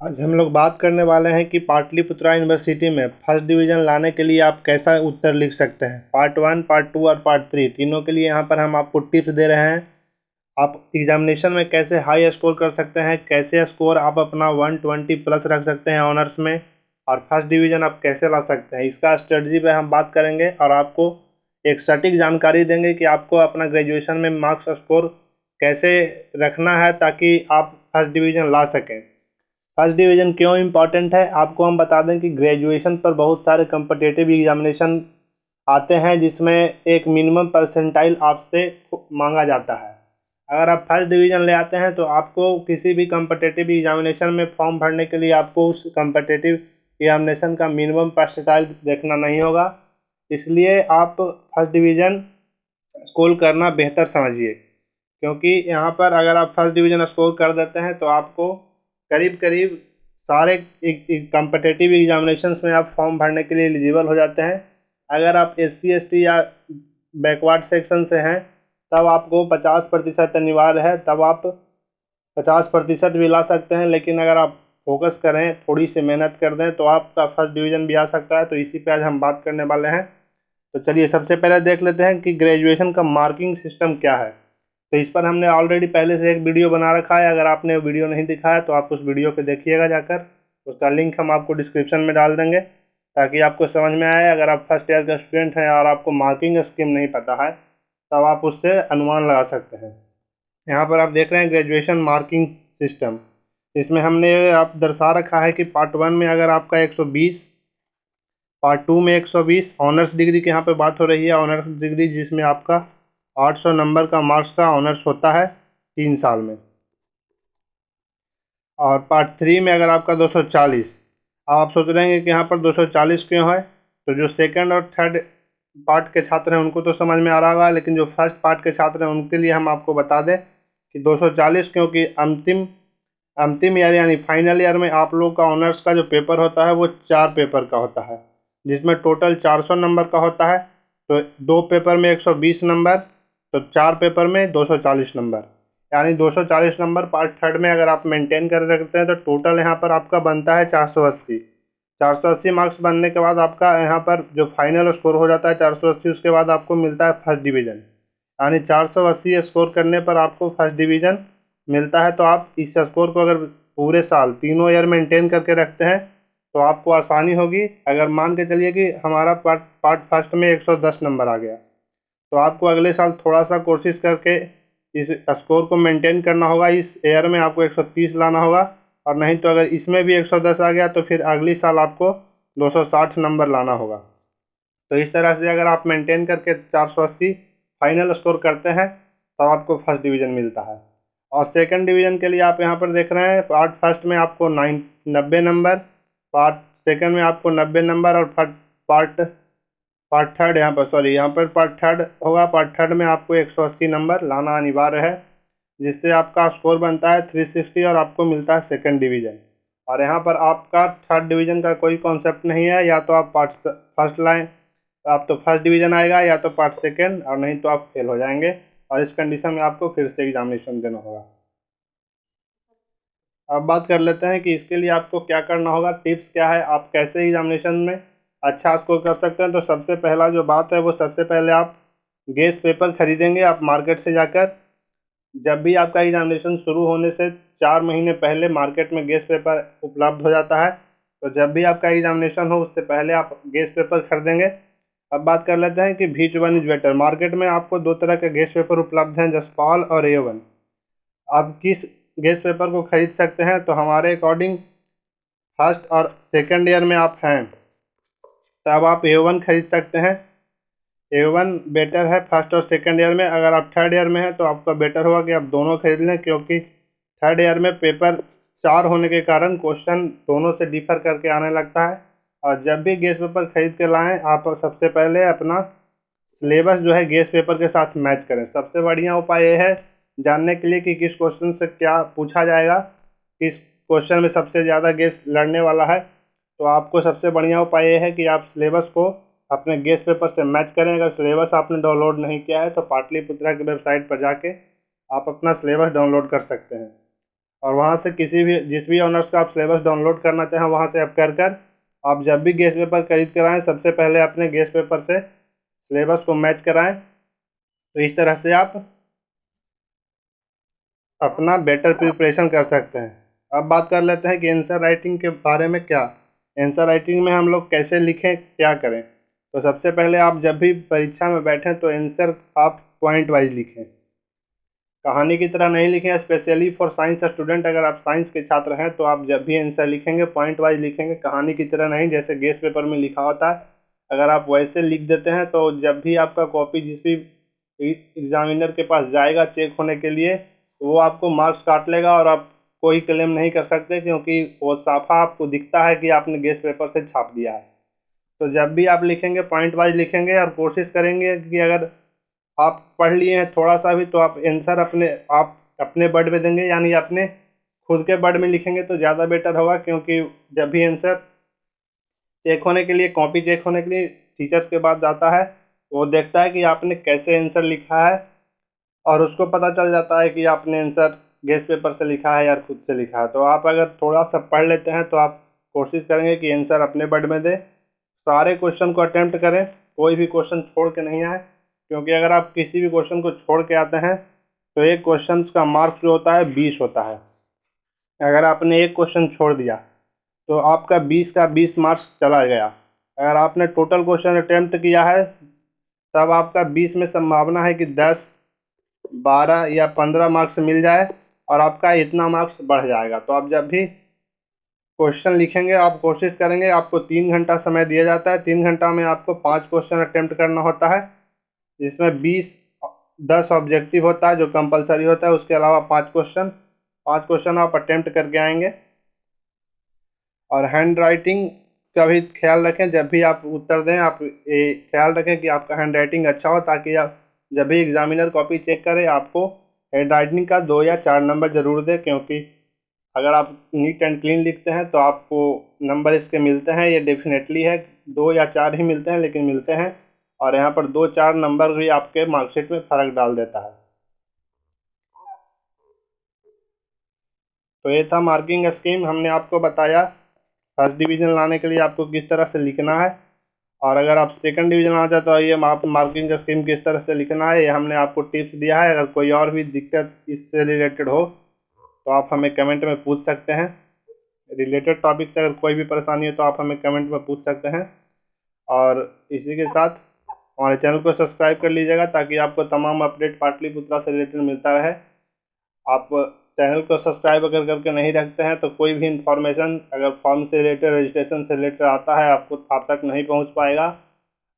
आज हम लोग बात करने वाले हैं कि पाटलिपुत्रा यूनिवर्सिटी में फर्स्ट डिवीज़न लाने के लिए आप कैसा उत्तर लिख सकते हैं। पार्ट 1, पार्ट 2 और पार्ट 3 तीनों के लिए यहाँ पर हम आपको टिप्स दे रहे हैं। आप एग्जामिनेशन में कैसे हाई स्कोर कर सकते हैं, कैसे स्कोर आप अपना 120 प्लस रख सकते हैं ऑनर्स में, और फर्स्ट डिवीज़न आप कैसे ला सकते हैं, इसका स्ट्रेटजी पे हम बात करेंगे और आपको एक सटीक जानकारी देंगे कि आपको अपना ग्रेजुएशन में मार्क्स स्कोर कैसे रखना है ताकि आप फर्स्ट डिवीज़न ला सकें। फर्स्ट डिवीज़न क्यों इम्पॉर्टेंट है, आपको हम बता दें कि ग्रेजुएशन पर बहुत सारे कम्पिटिटिव एग्जामिनेशन आते हैं जिसमें एक मिनिमम परसेंटाइल आपसे मांगा जाता है। अगर आप फर्स्ट डिवीज़न ले आते हैं तो आपको किसी भी कम्पिटिटिव एग्जामिनेशन में फॉर्म भरने के लिए आपको उस कम्पिटिटिव एग्जामिनेशन का मिनिमम परसेंटाइल देखना नहीं होगा, इसलिए आप फर्स्ट डिवीज़न स्कोर करना बेहतर समझिए। क्योंकि यहाँ पर अगर आप फर्स्ट डिवीज़न स्कोर कर देते हैं तो आपको करीब करीब सारे कम्पिटिटिव एग्जामिनेशंस में आप फॉर्म भरने के लिए एलिजिबल हो जाते हैं। अगर आप SC ST या बैकवर्ड सेक्शन से हैं तब आपको 50% अनिवार्य है, तब आप 50% भी ला सकते हैं। लेकिन अगर आप फोकस करें, थोड़ी सी मेहनत कर दें तो आपका फर्स्ट डिवीज़न भी आ सकता है। तो इसी पे आज हम बात करने वाले हैं। तो चलिए सबसे पहले देख लेते हैं कि ग्रेजुएशन का मार्किंग सिस्टम क्या है। तो इस पर हमने ऑलरेडी पहले से एक वीडियो बना रखा है। अगर आपने वीडियो नहीं दिखा है तो आप उस वीडियो को देखिएगा जाकर, उसका लिंक हम आपको डिस्क्रिप्शन में डाल देंगे ताकि आपको समझ में आए। अगर आप फर्स्ट ईयर के स्टूडेंट हैं और आपको मार्किंग स्कीम नहीं पता है तब आप उससे अनुमान लगा सकते हैं। यहाँ पर आप देख रहे हैं ग्रेजुएशन मार्किंग सिस्टम। इसमें हमने आप दर्शा रखा है कि पार्ट 1 में अगर आपका 120, पार्ट 2 में 120 ऑनर्स डिग्री की यहाँ पे बात हो रही है। ऑनर्स डिग्री जिसमें आपका 800 नंबर का मार्क्स का ऑनर्स होता है 3 साल में। और पार्ट 3 में अगर आपका 240। अब आप सोच रहे हैं कि यहाँ पर 240 क्यों है, तो जो सेकंड और थर्ड पार्ट के छात्र हैं उनको तो समझ में आ रहा होगा, लेकिन जो फर्स्ट पार्ट के छात्र हैं उनके लिए हम आपको बता दें कि 240 क्योंकि अंतिम अंतिम ईयर यानी फाइनल ईयर में आप लोग का ऑनर्स का जो पेपर होता है वो 4 पेपर का होता है, जिसमें टोटल 400 नंबर का होता है। तो 2 पेपर में 120 नंबर, तो 4 पेपर में 240 नंबर, यानी 240 नंबर पार्ट थर्ड में अगर आप मेंटेन कर रखते हैं तो टोटल यहाँ पर आपका बनता है 480। 480 मार्क्स बनने के बाद आपका यहाँ पर जो फाइनल स्कोर हो जाता है 480, उसके बाद आपको मिलता है फर्स्ट डिवीज़न। यानी 480 स्कोर करने पर आपको फर्स्ट डिवीज़न मिलता है। तो आप इस स्कोर को अगर पूरे साल तीनों ईयर मेंटेन करके रखते हैं तो आपको आसानी होगी। अगर मान के चलिए कि हमारा पार्ट फर्स्ट में 110 नंबर आ गया तो आपको अगले साल थोड़ा सा कोशिश करके इस स्कोर को मेंटेन करना होगा। इस ईयर में आपको 130 लाना होगा, और नहीं तो अगर इसमें भी 110 आ गया तो फिर अगली साल आपको 260 नंबर लाना होगा। तो इस तरह से अगर आप मेंटेन करके 480 फाइनल स्कोर करते हैं तो आपको फर्स्ट डिवीज़न मिलता है। और सेकंड डिवीज़न के लिए आप यहाँ पर देख रहे हैं पार्ट फर्स्ट में आपको 90 नंबर, पार्ट सेकंड में आपको 90 नंबर, और पार्ट पार्ट थर्ड यहाँ पर पार्ट थर्ड होगा। पार्ट थर्ड में आपको 180 नंबर लाना अनिवार्य है, जिससे आपका स्कोर बनता है 360 और आपको मिलता है सेकंड डिवीज़न। और यहाँ पर आपका थर्ड डिवीज़न का कोई कॉन्सेप्ट नहीं है, या तो आप पार्ट फर्स्ट लाइन आप तो फर्स्ट डिवीज़न आएगा, या तो पार्ट सेकंड, और नहीं तो आप फेल हो जाएंगे। और इस कंडीशन में आपको फिर से एग्जामिनेशन देना होगा। अब बात कर लेते हैं कि इसके लिए आपको क्या करना होगा, टिप्स क्या है, आप कैसे एग्जामिनेशन में अच्छा स्कोर कर सकते हैं। तो सबसे पहला जो बात है वो सबसे पहले आप गेस पेपर खरीदेंगे आप मार्केट से जाकर। जब भी आपका एग्जामिनेशन शुरू होने से 4 महीने पहले मार्केट में गेस पेपर उपलब्ध हो जाता है। तो जब भी आपका एग्जामिनेशन हो उससे पहले आप गेस पेपर खरीदेंगे। अब बात कर लेते हैं कि which one is better. Market में आपको 2 तरह के गेस पेपर उपलब्ध हैं, जसपाल और A1। आप किस गेस पेपर को खरीद सकते हैं, तो हमारे अकॉर्डिंग फर्स्ट और सेकंड ईयर में आप हैं तब आप A1 खरीद सकते हैं। A1 बेटर है फर्स्ट और सेकंड ईयर में। अगर आप थर्ड ईयर में हैं तो आपका बेटर होगा कि आप दोनों खरीद लें, क्योंकि थर्ड ईयर में पेपर 4 होने के कारण क्वेश्चन दोनों से डिफर करके आने लगता है। और जब भी गेस पेपर खरीद के लाएँ आप सबसे पहले अपना सिलेबस जो है गेस पेपर के साथ मैच करें। सबसे बढ़िया उपाय ये है जानने के लिए कि किस क्वेश्चन से क्या पूछा जाएगा, किस क्वेश्चन में सबसे ज़्यादा गेस लड़ने वाला है। तो आपको सबसे बढ़िया उपाय ये है कि आप सिलेबस को अपने गेस पेपर से मैच करें। अगर सिलेबस आपने डाउनलोड नहीं किया है तो पाटलिपुत्रा की वेबसाइट पर जाके आप अपना सिलेबस डाउनलोड कर सकते हैं। और वहाँ से किसी भी जिस भी ऑनर्स का आप सिलेबस डाउनलोड करना चाहें वहाँ से आप कर आप जब भी गेस्ट पेपर खरीद कर आएँ सबसे पहले अपने गेस्ट पेपर से सिलेबस को मैच कराएं। तो इस तरह से आप अपना बेटर प्रिपरेशन कर सकते हैं। अब बात कर लेते हैं कि आंसर राइटिंग के बारे में। क्या आंसर राइटिंग में हम लोग कैसे लिखें, क्या करें। तो सबसे पहले आप जब भी परीक्षा में बैठें तो आंसर आप पॉइंट वाइज लिखें, कहानी की तरह नहीं लिखें। स्पेशली फॉर साइंस स्टूडेंट, अगर आप साइंस के छात्र हैं तो आप जब भी आंसर लिखेंगे पॉइंट वाइज लिखेंगे, कहानी की तरह नहीं जैसे गेस्ट पेपर में लिखा होता है। अगर आप वैसे लिख देते हैं तो जब भी आपका कॉपी जिस भी एग्जामिनर के पास जाएगा चेक होने के लिए, वो आपको मार्क्स काट लेगा और आप कोई क्लेम नहीं कर सकते, क्योंकि वो साफा आपको दिखता है कि आपने गेस्ट पेपर से छाप दिया है। तो जब भी आप लिखेंगे पॉइंट वाइज लिखेंगे और कोशिश करेंगे कि अगर आप पढ़ लिए हैं थोड़ा सा भी तो आप आंसर आप अपने वर्ड में देंगे, यानी अपने खुद के वर्ड में लिखेंगे तो ज़्यादा बेटर होगा। क्योंकि जब भी आंसर चेक होने के लिए, कॉपी चेक होने के लिए टीचर्स के पास जाता है, वो देखता है कि आपने कैसे आंसर लिखा है और उसको पता चल जाता है कि आपने आंसर गेस्ट पेपर से लिखा है या खुद से लिखा है। तो आप अगर थोड़ा सा पढ़ लेते हैं तो आप कोशिश करेंगे कि आंसर अपने वर्ड में दें। सारे क्वेश्चन को अटेम्प्ट करें, कोई भी क्वेश्चन छोड़ के नहीं आए, क्योंकि अगर आप किसी भी क्वेश्चन को छोड़ के आते हैं तो एक क्वेश्चन का मार्क्स जो होता है 20 होता है। अगर आपने एक क्वेश्चन छोड़ दिया तो आपका 20 का 20 मार्क्स चला गया। अगर आपने टोटल क्वेश्चन अटेम्प्ट किया है तब आपका 20 में संभावना है कि 10, 12 या 15 मार्क्स मिल जाए और आपका इतना मार्क्स बढ़ जाएगा। तो आप जब भी क्वेश्चन लिखेंगे आप कोशिश करेंगे, आपको 3 घंटा समय दिया जाता है, 3 घंटा में आपको 5 क्वेश्चन अटेम्प्ट करना होता है, जिसमें 10 ऑब्जेक्टिव होता है जो कंपलसरी होता है, उसके अलावा 5 क्वेश्चन आप अटेम्प्ट करके आएंगे। और हैंड राइटिंग का भी ख्याल रखें, जब भी आप उत्तर दें आप ये ख्याल रखें कि आपका हैंड राइटिंग अच्छा हो, ताकि आप जब भी एग्जामिनर कॉपी चेक करे आपको हैंड राइटिंग का 2 या 4 नंबर ज़रूर दे। क्योंकि अगर आप नीट एंड क्लीन लिखते हैं तो आपको नंबर इसके मिलते हैं, ये डेफिनेटली है। 2 या 4 ही मिलते हैं लेकिन मिलते हैं, और यहाँ पर 2-4 नंबर भी आपके मार्कशीट में फ़र्क डाल देता है। तो ये था मार्किंग स्कीम, हमने आपको बताया फर्स्ट डिवीज़न लाने के लिए आपको किस तरह से लिखना है। और अगर आप सेकंड डिवीज़न आना चाहते हो, ये आप मार्किंग स्कीम किस तरह से लिखना है ये हमने आपको टिप्स दिया है। अगर कोई और भी दिक्कत इससे रिलेटेड हो तो आप हमें कमेंट में पूछ सकते हैं। रिलेटेड टॉपिक से अगर कोई भी परेशानी हो तो आप हमें कमेंट में पूछ सकते हैं। और इसी के साथ हमारे चैनल को सब्सक्राइब कर लीजिएगा ताकि आपको तमाम अपडेट पाटलिपुत्रा से रिलेटेड मिलता रहे। आप चैनल को सब्सक्राइब अगर करके नहीं रखते हैं तो कोई भी इंफॉर्मेशन अगर फॉर्म से रिलेटेड, रजिस्ट्रेशन से रिलेटेड आता है आपको आप तक नहीं पहुंच पाएगा।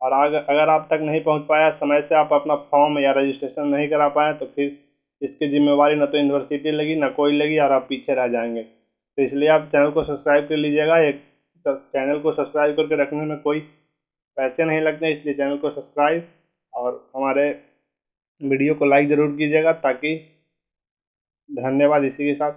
और अगर आप तक नहीं पहुंच पाया, समय से आप अपना फॉर्म या रजिस्ट्रेशन नहीं करा पाए, तो फिर इसकी जिम्मेवारी न तो यूनिवर्सिटी लगी न कोई लगी और आप पीछे रह जाएंगे। तो इसलिए आप चैनल को सब्सक्राइब कर लीजिएगा। एक चैनल को सब्सक्राइब करके रखने में कोई पैसे नहीं लगते, इसलिए चैनल को सब्सक्राइब और हमारे वीडियो को लाइक ज़रूर कीजिएगा। ताकि धन्यवाद। इसी के साथ